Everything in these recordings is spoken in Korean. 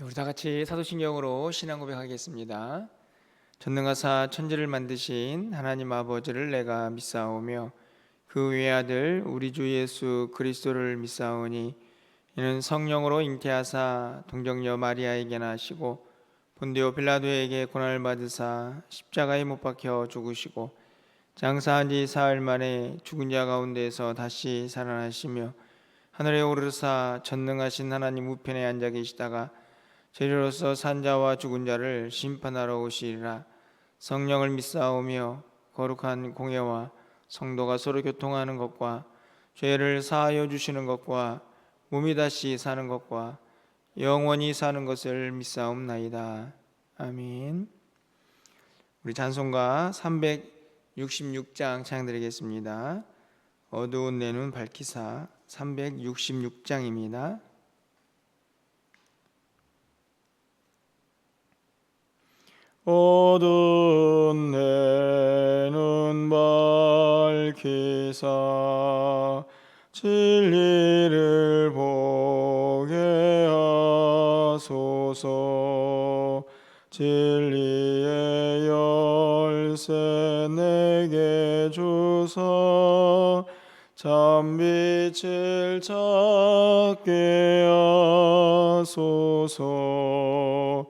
우리 다 같이 사도신경으로 신앙 고백하겠습니다. 전능하사 천지를 만드신 하나님 아버지를 내가 믿사오며 그 외아들 우리 주 예수 그리스도를 믿사오니 이는 성령으로 잉태하사 동정녀 마리아에게 나시고 본디오 빌라도에게 고난을 받으사 십자가에 못 박혀 죽으시고 장사한 지 사흘 만에 죽은 자 가운데서 다시 살아나시며 하늘에 오르사 전능하신 하나님 우편에 앉아 계시다가 죄로서 산 자와 죽은 자를 심판하러 오시리라. 성령을 믿사오며 거룩한 공예와 성도가 서로 교통하는 것과 죄를 사하여 주시는 것과 몸이 다시 사는 것과 영원히 사는 것을 믿사옵나이다. 아멘. 우리 찬송가 366장 찬양드리겠습니다. 어두운 내 눈 밝히사 366장입니다. 어두운 내 눈 밝히사 진리를 보게 하소서. 진리의 열쇠 내게 주사 참빛을 찾게 하소서.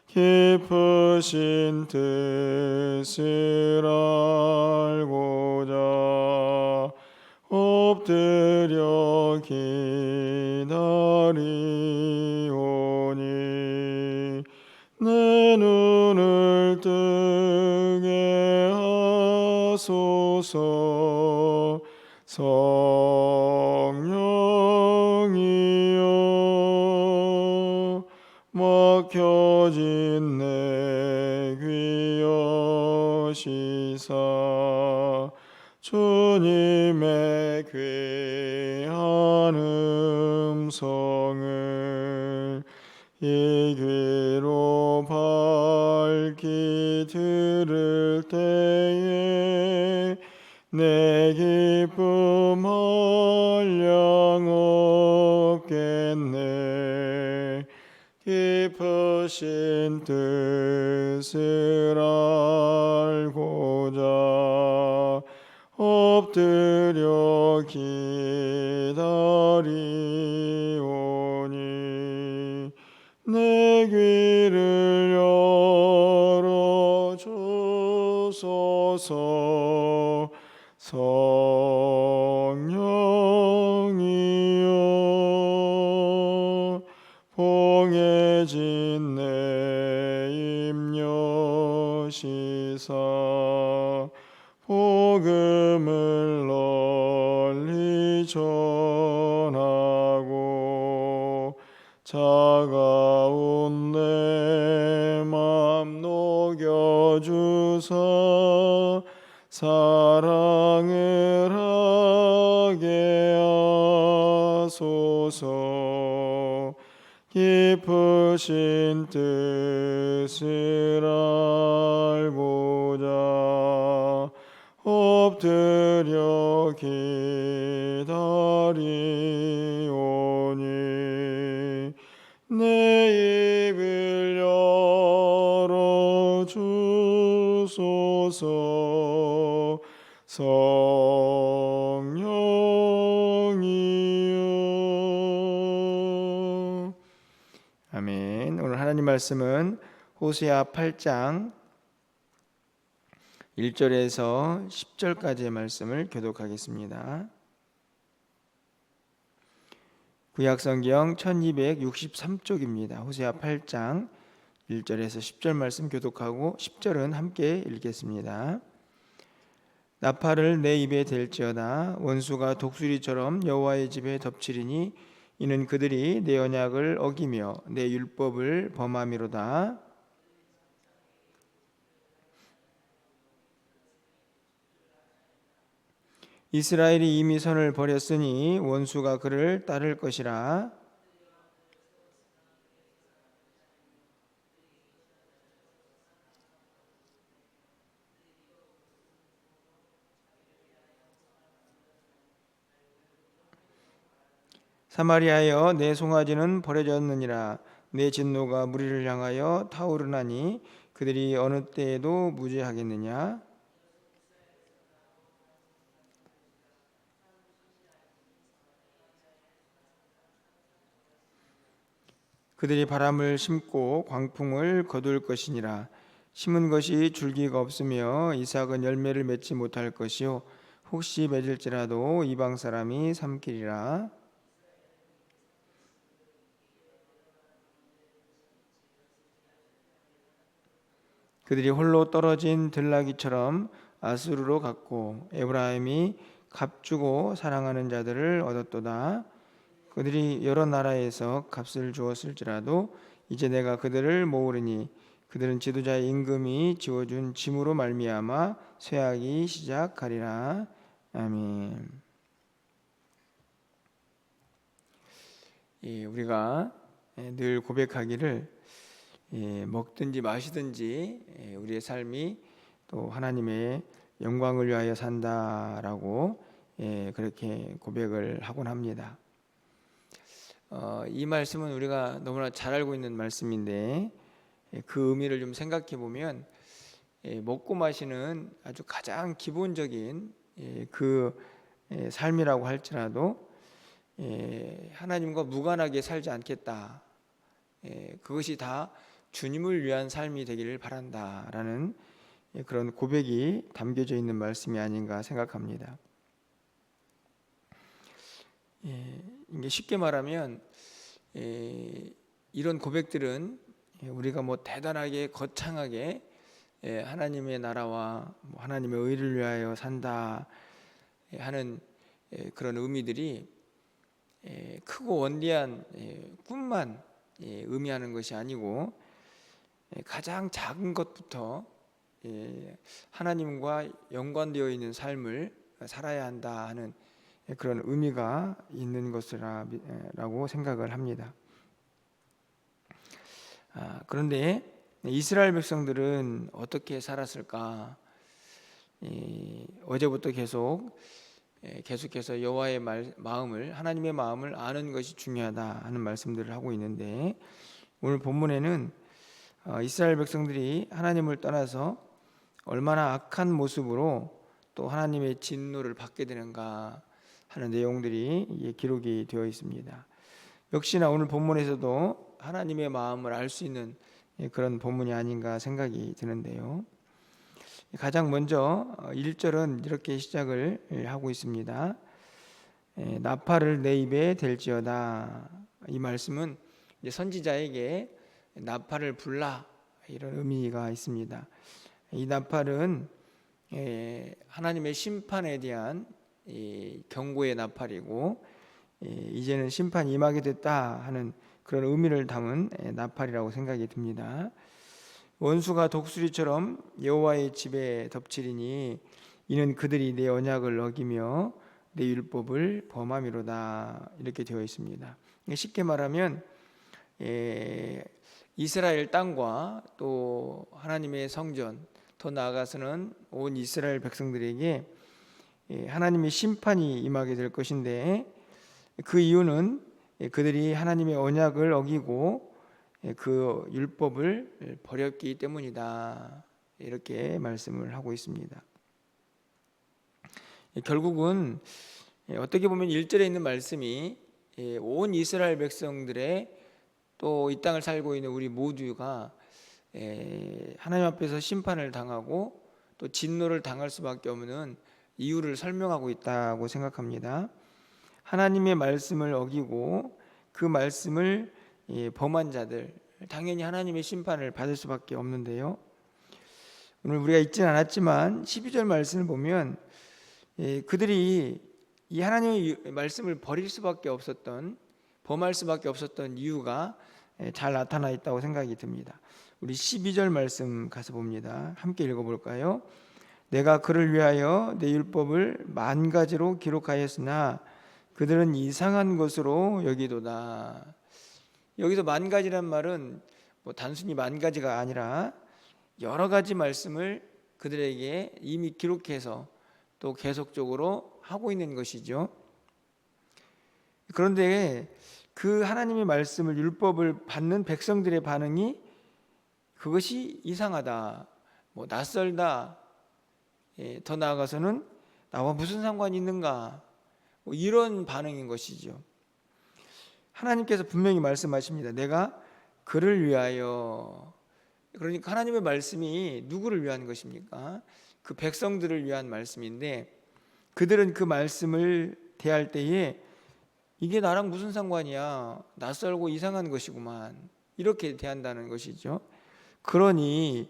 깊으신 뜻을 알고자 엎드려 기다리오니 내 눈을 뜨게 하소서. 성령이여 막혀진 내 귀 여시사 주님의 귀한 음성을 이 귀로 밝히 들을 때에 내 기쁨 한량 없겠네. 깊으신 뜻을 알고자 엎드려 기다리오니 내 귀를 열어주소서. 성령이여 봉해진 내 입 여시사 복음을 널리 전하고 차가운 내 맘 녹여주사 사랑을 하게 하소서. 깊으신 뜻을 알고자 엎드려 기다리오니 내 입을 열어주소서. 성령이여. 아멘. 오늘 하나님 말씀은 호세아 8장 1절에서 10절까지의 말씀을 교독하겠습니다. 구약성경 1263쪽입니다. 호세아 8장 1절에서 10절 말씀 교독하고 10절은 함께 읽겠습니다. 나팔을 내 입에 댈지어다. 원수가 독수리처럼 여호와의 집에 덮치리니 이는 그들이 내 언약을 어기며 내 율법을 범함이로다. 이스라엘이 이미 선을 버렸으니 원수가 그를 따를 것이라. 사마리아여 내 송아지는 버려졌느니라. 내 진노가 무리를 향하여 타오르나니 그들이 어느 때에도 무죄하겠느냐. 그들이 바람을 심고 광풍을 거둘 것이니라. 심은 것이 줄기가 없으며 이삭은 열매를 맺지 못할 것이요 혹시 맺을지라도 이방 사람이 삼키리라. 그들이 홀로 떨어진 들나귀처럼 아수르로 갔고 에브라임이 값주고 사랑하는 자들을 얻었도다. 그들이 여러 나라에서 값을 주었을지라도 이제 내가 그들을 모으리니 그들은 지도자의 임금이 지어준 짐으로 말미암아 쇠하기 시작하리라. 아멘. 우리가 늘 고백하기를 먹든지 마시든지 우리의 삶이 또 하나님의 영광을 위하여 산다라고 그렇게 고백을 하곤 합니다. 이 말씀은 우리가 너무나 잘 알고 있는 말씀인데 그 의미를 좀 생각해 보면 먹고 마시는 아주 가장 기본적인 그 삶이라고 할지라도 하나님과 무관하게 살지 않겠다. 그것이 다 주님을 위한 삶이 되기를 바란다라는 그런 고백이 담겨져 있는 말씀이 아닌가 생각합니다. 이게 쉽게 말하면 이런 고백들은 우리가 뭐 대단하게 거창하게 하나님의 나라와 하나님의 의를 위하여 산다 하는 그런 의미들이 크고 원대한 꿈만 의미하는 것이 아니고 가장 작은 것부터 하나님과 연관되어 있는 삶을 살아야 한다 하는 그런 의미가 있는 것이라고 생각을 합니다. 그런데 이스라엘 백성들은 어떻게 살았을까? 어제부터 계속해서 여호와의 마음을, 하나님의 마음을 아는 것이 중요하다 하는 말씀들을 하고 있는데 오늘 본문에는 이스라엘 백성들이 하나님을 떠나서 얼마나 악한 모습으로 또 하나님의 진노를 받게 되는가 하는 내용들이 기록이 되어 있습니다. 역시나 오늘 본문에서도 하나님의 마음을 알 수 있는 그런 본문이 아닌가 생각이 드는데요. 가장 먼저 1절은 이렇게 시작을 하고 있습니다. 나팔을 내 입에 댈지어다. 이 말씀은 선지자에게 나팔을 불라 이런 의미가 있습니다. 이 나팔은 하나님의 심판에 대한 경고의 나팔이고 이제는 심판이 임하게 됐다 하는 그런 의미를 담은 나팔이라고 생각이 듭니다. 원수가 독수리처럼 여호와의 집에 덮치리니 이는 그들이 내 언약을 어기며 내 율법을 범함이로다 이렇게 되어 있습니다. 쉽게 말하면 이스라엘 땅과 또 하나님의 성전 더 나아가서는 온 이스라엘 백성들에게 하나님의 심판이 임하게 될 것인데 그 이유는 그들이 하나님의 언약을 어기고 그 율법을 버렸기 때문이다 이렇게 말씀을 하고 있습니다. 결국은 어떻게 보면 1절에 있는 말씀이 온 이스라엘 백성들의 또 이 땅을 살고 있는 우리 모두가 하나님 앞에서 심판을 당하고 또 진노를 당할 수밖에 없는 이유를 설명하고 있다고 생각합니다. 하나님의 말씀을 어기고 그 말씀을 범한 자들 당연히 하나님의 심판을 받을 수밖에 없는데요. 오늘 우리가 읽진 않았지만 12절 말씀을 보면 그들이 이 하나님의 말씀을 버릴 수밖에 없었던 범할 수밖에 없었던 이유가 잘 나타나 있다고 생각이 듭니다. 우리 12절 말씀 가서 봅니다. 함께 읽어볼까요? 내가 그를 위하여 내 율법을 만 가지로 기록하였으나 그들은 이상한 것으로 여기도다. 여기서 만 가지란 말은 단순히 만 가지가 아니라 여러 가지 말씀을 그들에게 이미 기록해서 또 계속적으로 하고 있는 것이죠. 그런데 그 하나님의 말씀을, 율법을 받는 백성들의 반응이 그것이 이상하다, 낯설다, 더 나아가서는 나와 무슨 상관이 있는가, 이런 반응인 것이죠. 하나님께서 분명히 말씀하십니다. 내가 그를 위하여. 그러니까 하나님의 말씀이 누구를 위한 것입니까? 그 백성들을 위한 말씀인데, 그들은 그 말씀을 대할 때에 이게 나랑 무슨 상관이야, 낯설고 이상한 것이구만, 이렇게 대한다는 것이죠. 그러니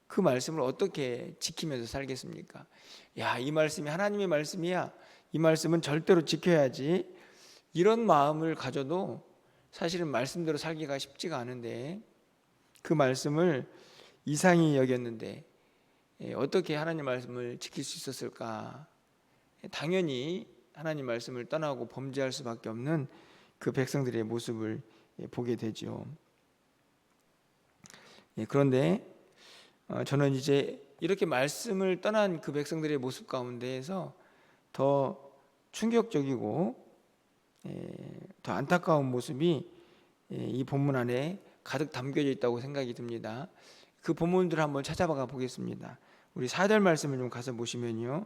그 말씀을 어떻게 지키면서 살겠습니까? 야, 이 말씀이 하나님의 말씀이야, 이 말씀은 절대로 지켜야지, 이런 마음을 가져도 사실은 말씀대로 살기가 쉽지가 않은데, 그 말씀을 이상히 여겼는데 어떻게 하나님 말씀을 지킬 수 있었을까? 당연히 하나님 말씀을 떠나고 범죄할 수밖에 없는 그 백성들의 모습을 보게 되죠. 그런데 저는 이제 이렇게 말씀을 떠난 그 백성들의 모습 가운데에서 더 충격적이고 더 안타까운 모습이 이 본문 안에 가득 담겨져 있다고 생각이 듭니다. 그 본문들을 한번 찾아봐 보겠습니다. 우리 4절 말씀을 좀 가서 보시면요,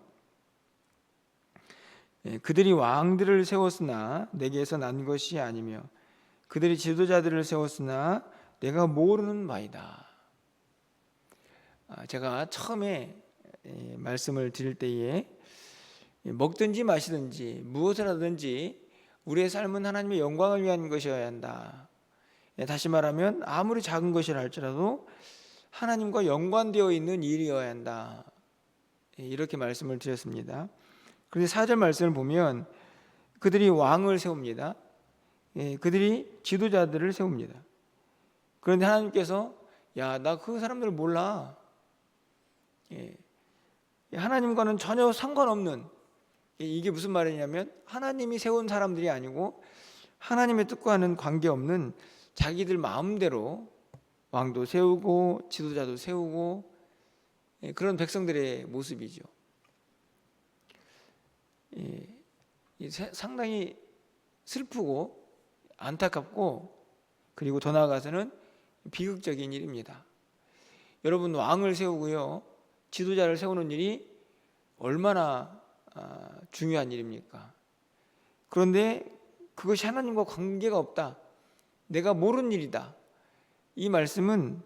그들이 왕들을 세웠으나 내게서 난 것이 아니며 그들이 지도자들을 세웠으나 내가 모르는 바이다. 제가 처음에 말씀을 드릴 때에 먹든지 마시든지 무엇을 하든지 우리의 삶은 하나님의 영광을 위한 것이어야 한다. 다시 말하면 아무리 작은 것이라 할지라도 하나님과 연관되어 있는 일이어야 한다, 이렇게 말씀을 드렸습니다. 그런데 4절 말씀을 보면 그들이 왕을 세웁니다. 그들이 지도자들을 세웁니다. 그런데 하나님께서 야, 나 그 사람들을 몰라, 하나님과는 전혀 상관없는, 이게 무슨 말이냐면 하나님이 세운 사람들이 아니고 하나님의 뜻과는 관계없는 자기들 마음대로 왕도 세우고 지도자도 세우고 그런 백성들의 모습이죠. 상당히 슬프고 안타깝고, 그리고 더 나아가서는 비극적인 일입니다. 여러분, 왕을 세우고요, 지도자를 세우는 일이 얼마나 중요한 일입니까? 그런데 그것이 하나님과 관계가 없다, 내가 모르는 일이다, 이 말씀은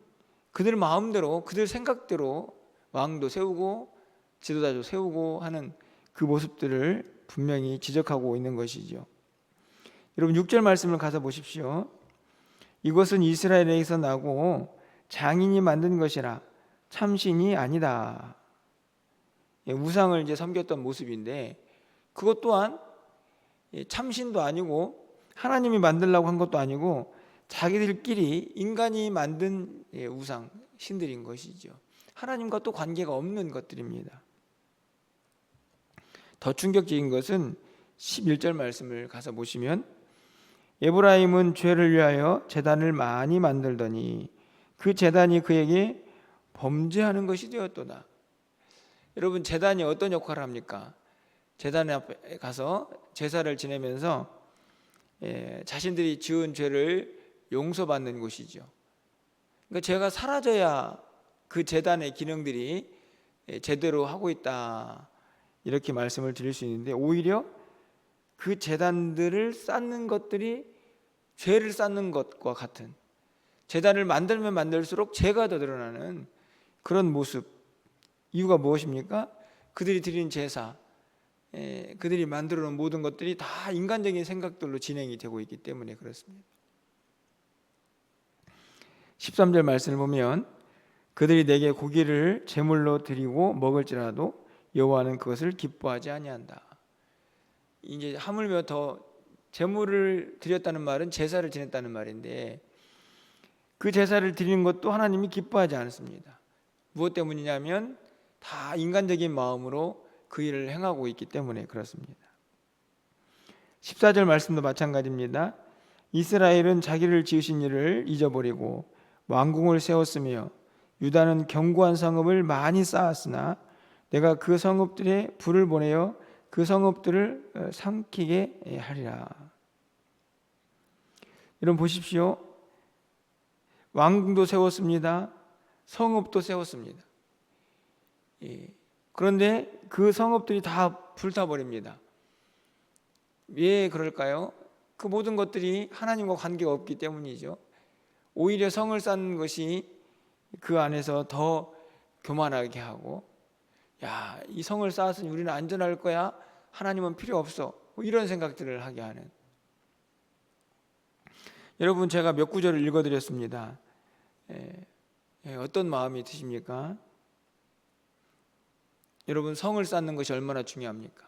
그들 마음대로 그들 생각대로 왕도 세우고 지도자도 세우고 하는 그 모습들을 분명히 지적하고 있는 것이죠. 여러분, 6절 말씀을 가서 보십시오. 이것은 이스라엘에서 나고 장인이 만든 것이라 참신이 아니다. 우상을 이제 섬겼던 모습인데, 그것 또한 참신도 아니고 하나님이 만들라고 한 것도 아니고 자기들끼리 인간이 만든 우상 신들인 것이죠. 하나님과 또 관계가 없는 것들입니다. 더 충격적인 것은 11절 말씀을 가서 보시면 에브라임은 죄를 위하여 제단을 많이 만들더니 그 제단이 그에게 범죄하는 것이 되었도다. 여러분, 제단이 어떤 역할을 합니까? 제단 앞에 가서 제사를 지내면서 자신들이 지은 죄를 용서받는 곳이죠. 그러니까 죄가 사라져야 그 제단의 기능들이 제대로 하고 있다, 이렇게 말씀을 드릴 수 있는데, 오히려 그 제단들을 쌓는 것들이 죄를 쌓는 것과 같은, 제단을 만들면 만들수록 죄가 더 드러나는 그런 모습. 이유가 무엇입니까? 그들이 드린 제사, 그들이 만들어 놓은 모든 것들이 다 인간적인 생각들로 진행이 되고 있기 때문에 그렇습니다. 13절 말씀을 보면 그들이 내게 고기를 제물로 드리고 먹을지라도 여호와는 그것을 기뻐하지 아니한다. 이제 하물며 더 제물을 드렸다는 말은 제사를 지냈다는 말인데, 그 제사를 드리는 것도 하나님이 기뻐하지 않습니다. 무엇 때문이냐면 다 인간적인 마음으로 그 일을 행하고 있기 때문에 그렇습니다. 14절 말씀도 마찬가지입니다. 이스라엘은 자기를 지으신 일을 잊어버리고 왕궁을 세웠으며 유다는 견고한 성읍을 많이 쌓았으나 내가 그 성읍들에 불을 보내어 그 성읍들을 삼키게 하리라. 여러분 보십시오. 왕궁도 세웠습니다. 성읍도 세웠습니다. 그런데 그 성읍들이 다 불타버립니다. 왜 그럴까요? 그 모든 것들이 하나님과 관계가 없기 때문이죠. 오히려 성을 쌓는 것이 그 안에서 더 교만하게 하고, 야, 이 성을 쌓았으니 우리는 안전할 거야, 하나님은 필요 없어, 뭐 이런 생각들을 하게 하는. 여러분, 제가 몇 구절을 읽어드렸습니다. 어떤 마음이 드십니까? 여러분, 성을 쌓는 것이 얼마나 중요합니까?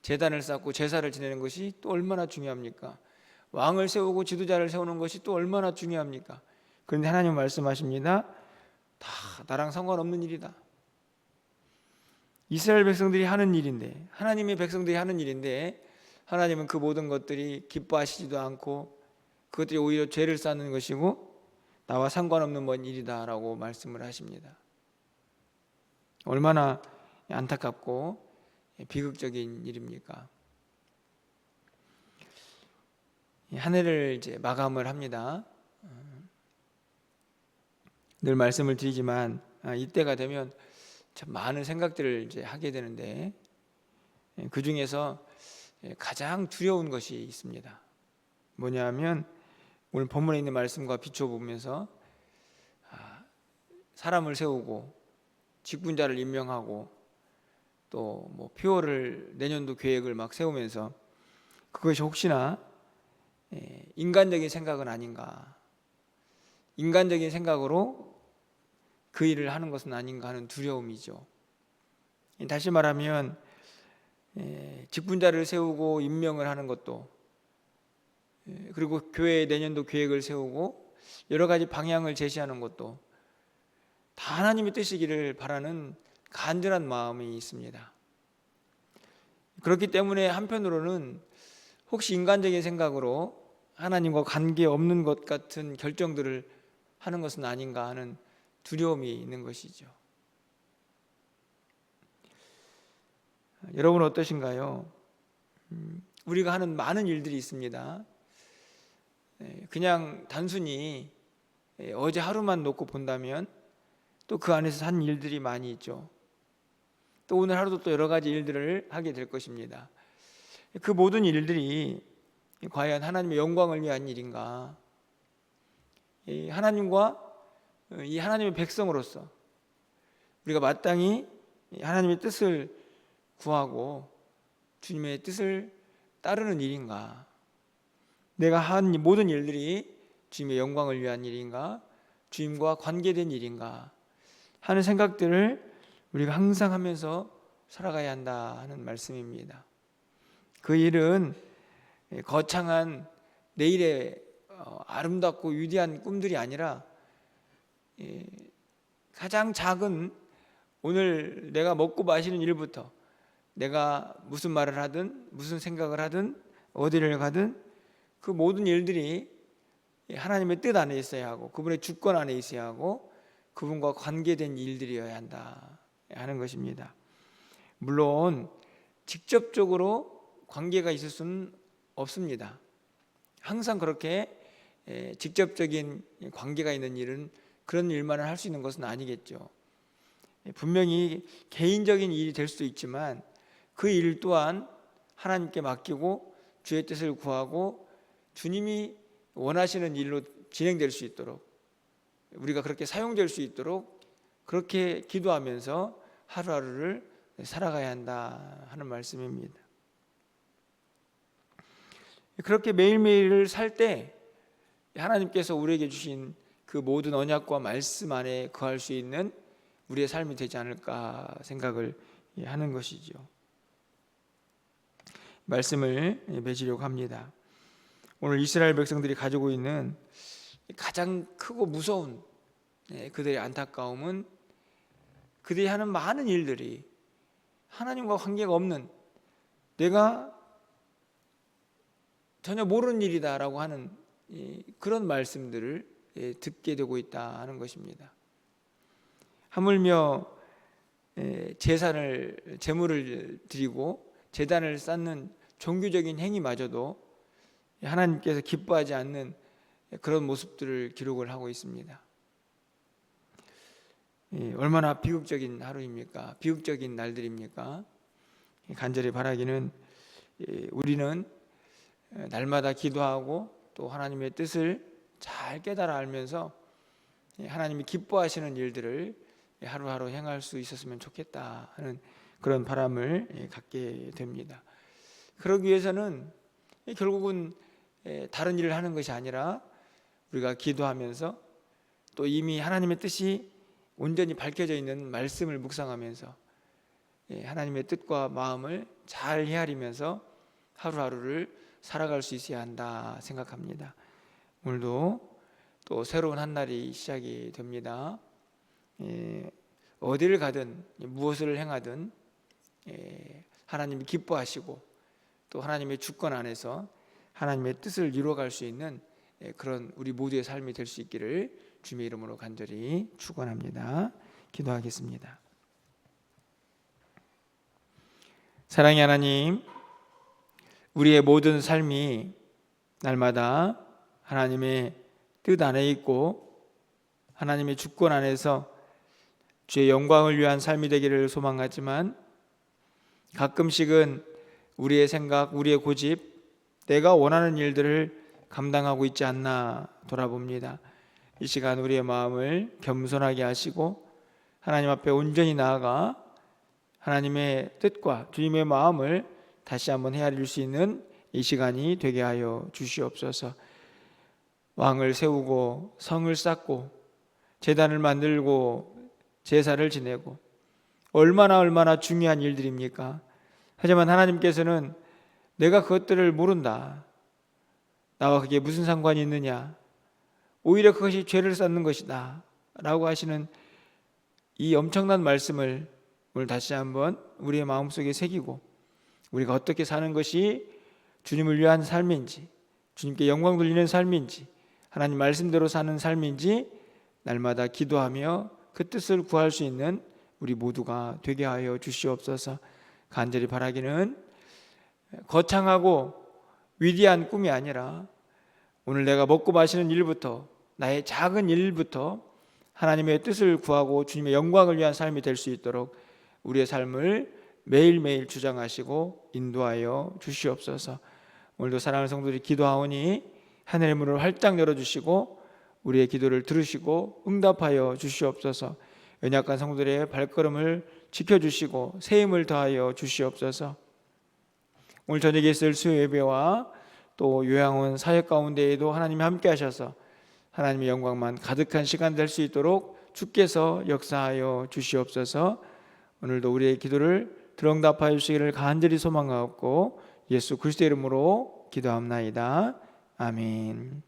제단을 쌓고 제사를 지내는 것이 또 얼마나 중요합니까? 왕을 세우고 지도자를 세우는 것이 또 얼마나 중요합니까? 그런데 하나님 말씀하십니다. 다 나랑 상관없는 일이다. 이스라엘 백성들이 하는 일인데, 하나님의 백성들이 하는 일인데, 하나님은 그 모든 것들이 기뻐하시지도 않고 그것들이 오히려 죄를 쌓는 것이고 나와 상관없는 먼 일이다라고 말씀을 하십니다. 얼마나 안타깝고 비극적인 일입니까? 한 해를 이제 마감을 합니다. 늘 말씀을 드리지만 이때가 되면 참 많은 생각들을 이제 하게 되는데, 그 중에서 가장 두려운 것이 있습니다. 뭐냐면 오늘 본문에 있는 말씀과 비춰보면서 사람을 세우고 직분자를 임명하고 또 뭐 표어를 내년도 계획을 막 세우면서 그것이 혹시나 인간적인 생각은 아닌가, 인간적인 생각으로 그 일을 하는 것은 아닌가 하는 두려움이죠. 다시 말하면 직분자를 세우고 임명을 하는 것도, 그리고 교회의 내년도 계획을 세우고 여러 가지 방향을 제시하는 것도 다 하나님의 뜻이기를 바라는 간절한 마음이 있습니다. 그렇기 때문에 한편으로는 혹시 인간적인 생각으로 하나님과 관계없는 것 같은 결정들을 하는 것은 아닌가 하는 두려움이 있는 것이죠. 여러분 어떠신가요? 우리가 하는 많은 일들이 있습니다. 그냥 단순히 어제 하루만 놓고 본다면 또 그 안에서 한 일들이 많이 있죠. 또 오늘 하루도 또 여러 가지 일들을 하게 될 것입니다. 그 모든 일들이 과연 하나님의 영광을 위한 일인가? 하나님과 이 하나님의 백성으로서 우리가 마땅히 하나님의 뜻을 구하고 주님의 뜻을 따르는 일인가? 내가 한 모든 일들이 주님의 영광을 위한 일인가? 주님과 관계된 일인가? 하는 생각들을 우리가 항상 하면서 살아가야 한다 하는 말씀입니다. 그 일은 거창한 내일의 아름답고 위대한 꿈들이 아니라 가장 작은 오늘 내가 먹고 마시는 일부터, 내가 무슨 말을 하든 무슨 생각을 하든 어디를 가든 그 모든 일들이 하나님의 뜻 안에 있어야 하고 그분의 주권 안에 있어야 하고 그분과 관계된 일들이어야 한다 하는 것입니다. 물론 직접적으로 관계가 있을 수는 없습니다. 항상 그렇게 직접적인 관계가 있는 일은 그런 일만을 할 수 있는 것은 아니겠죠. 분명히 개인적인 일이 될 수도 있지만 그 일 또한 하나님께 맡기고 주의 뜻을 구하고 주님이 원하시는 일로 진행될 수 있도록, 우리가 그렇게 사용될 수 있도록 그렇게 기도하면서 하루하루를 살아가야 한다 하는 말씀입니다. 그렇게 매일매일을 살 때 하나님께서 우리에게 주신 그 모든 언약과 말씀 안에 거할 수 있는 우리의 삶이 되지 않을까 생각을 하는 것이죠. 말씀을 맺으려고 합니다. 오늘 이스라엘 백성들이 가지고 있는 가장 크고 무서운 그들의 안타까움은 그들이 하는 많은 일들이 하나님과 관계가 없는, 내가 전혀 모르는 일이다라고 하는 그런 말씀들을 듣게 되고 있다 하는 것입니다. 하물며 제물을 드리고 제단을 쌓는 종교적인 행위마저도 하나님께서 기뻐하지 않는 그런 모습들을 기록을 하고 있습니다. 얼마나 비극적인 하루입니까? 비극적인 날들입니까? 간절히 바라기는 우리는 날마다 기도하고 또 하나님의 뜻을 잘 깨달아 알면서 하나님이 기뻐하시는 일들을 하루하루 행할 수 있었으면 좋겠다 하는 그런 바람을 갖게 됩니다. 그러기 위해서는 결국은 다른 일을 하는 것이 아니라 우리가 기도하면서 또 이미 하나님의 뜻이 온전히 밝혀져 있는 말씀을 묵상하면서 하나님의 뜻과 마음을 잘 헤아리면서 하루하루를 살아갈 수 있어야 한다 생각합니다. 오늘도 또 새로운 한 날이 시작이 됩니다. 어디를 가든 무엇을 행하든 하나님이 기뻐하시고 또 하나님의 주권 안에서 하나님의 뜻을 이루어갈 수 있는 그런 우리 모두의 삶이 될 수 있기를 주님의 이름으로 간절히 축원합니다. 기도하겠습니다. 사랑의 하나님, 우리의 모든 삶이 날마다 하나님의 뜻 안에 있고 하나님의 주권 안에서 주의 영광을 위한 삶이 되기를 소망하지만 가끔씩은 우리의 생각, 우리의 고집, 내가 원하는 일들을 감당하고 있지 않나 돌아봅니다. 이 시간 우리의 마음을 겸손하게 하시고 하나님 앞에 온전히 나아가 하나님의 뜻과 주님의 마음을 다시 한번 헤아릴 수 있는 이 시간이 되게 하여 주시옵소서. 왕을 세우고 성을 쌓고 제단을 만들고 제사를 지내고 얼마나 중요한 일들입니까? 하지만 하나님께서는 내가 그것들을 모른다, 나와 그게 무슨 상관이 있느냐, 오히려 그것이 죄를 쌓는 것이다 라고 하시는 이 엄청난 말씀을 오늘 다시 한번 우리의 마음속에 새기고 우리가 어떻게 사는 것이 주님을 위한 삶인지, 주님께 영광 돌리는 삶인지, 하나님 말씀대로 사는 삶인지 날마다 기도하며 그 뜻을 구할 수 있는 우리 모두가 되게 하여 주시옵소서. 간절히 바라기는 거창하고 위대한 꿈이 아니라 오늘 내가 먹고 마시는 일부터, 나의 작은 일부터 하나님의 뜻을 구하고 주님의 영광을 위한 삶이 될 수 있도록 우리의 삶을 매일매일 주장하시고 인도하여 주시옵소서. 오늘도 사랑하는 성도들이 기도하오니 하늘의 문을 활짝 열어주시고 우리의 기도를 들으시고 응답하여 주시옵소서. 연약한 성도들의 발걸음을 지켜주시고 새 힘을 더하여 주시옵소서. 오늘 저녁에 있을 수요 예배와 또 요양원 사역 가운데에도 하나님이 함께 하셔서 하나님의 영광만 가득한 시간 될 수 있도록 주께서 역사하여 주시옵소서. 오늘도 우리의 기도를 들응답하여 주시기를 간절히 소망하옵고 예수 그리스도의 이름으로 기도합나이다. 아멘.